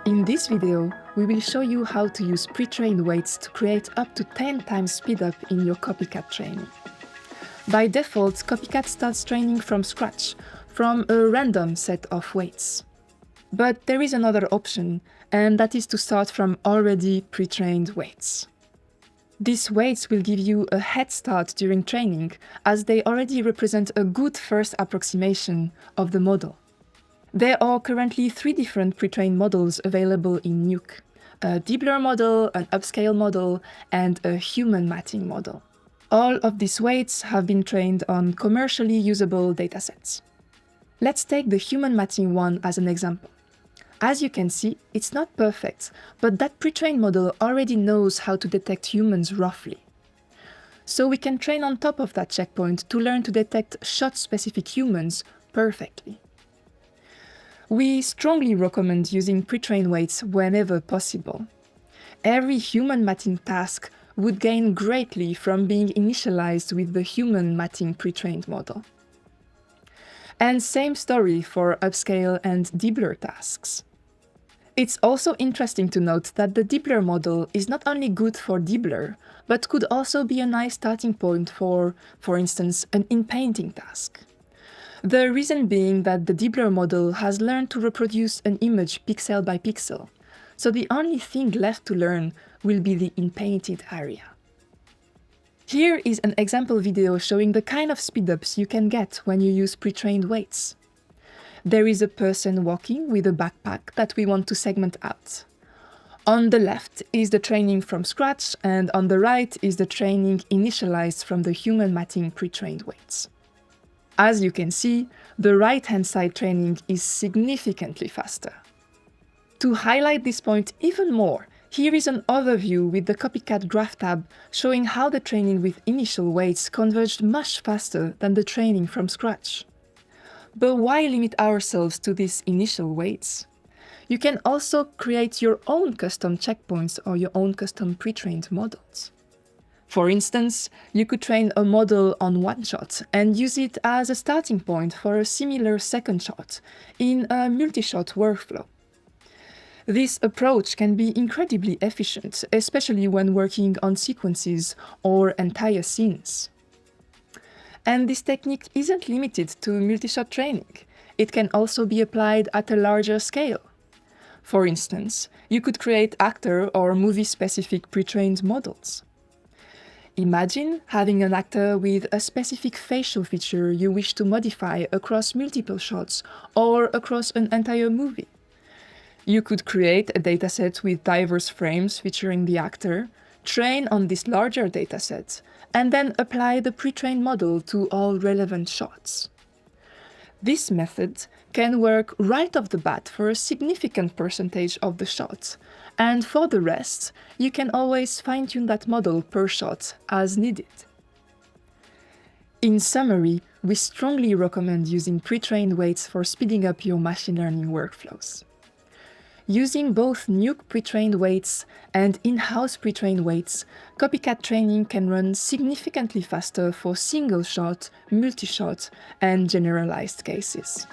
In this video, we will show you how to use pre-trained weights to create up to 10 times speedup in your CopyCat training. By default, CopyCat starts training from scratch, from a random set of weights. But there is another option, and that is to start from already pre-trained weights. These weights will give you a head start during training, as they already represent a good first approximation of the model. There are currently 3 different pre-trained models available in Nuke: a DeBlur model, an Upscale model, and a human matting model. All of these weights have been trained on commercially usable datasets. Let's take the human matting one as an example. As you can see, it's not perfect, but that pre-trained model already knows how to detect humans roughly. So we can train on top of that checkpoint to learn to detect shot-specific humans perfectly. We strongly recommend using pre-trained weights whenever possible. Every human matting task would gain greatly from being initialized with the human matting pre-trained model. And same story for Upscale and DeBlur tasks. It's also interesting to note that the DeBlur model is not only good for DeBlur, but could also be a nice starting point for instance, an in-painting task. The reason being that the DeBlur model has learned to reproduce an image pixel by pixel, so the only thing left to learn will be the in-painted area. Here is an example video showing the kind of speedups you can get when you use pre-trained weights. There is a person walking with a backpack that we want to segment out. On the left is the training from scratch, and on the right is the training initialized from the human matting pre-trained weights. As you can see, the right-hand side training is significantly faster. To highlight this point even more, here is an overview with the CopyCat graph tab showing how the training with initial weights converged much faster than the training from scratch. But why limit ourselves to these initial weights? You can also create your own custom checkpoints or your own custom pre-trained models. For instance, you could train a model on one shot and use it as a starting point for a similar second shot in a multi-shot workflow. This approach can be incredibly efficient, especially when working on sequences or entire scenes. And this technique isn't limited to multi-shot training. It can also be applied at a larger scale. For instance, you could create actor or movie-specific pre-trained models. Imagine having an actor with a specific facial feature you wish to modify across multiple shots or across an entire movie. You could create a dataset with diverse frames featuring the actor, train on this larger dataset, and then apply the pre-trained model to all relevant shots. This method can work right off the bat for a significant percentage of the shot, and for the rest, you can always fine-tune that model per shot as needed. In summary, we strongly recommend using pre-trained weights for speeding up your machine learning workflows. Using both Nuke pre-trained weights and in-house pre-trained weights, CopyCat training can run significantly faster for single-shot, multi-shot, and generalized cases.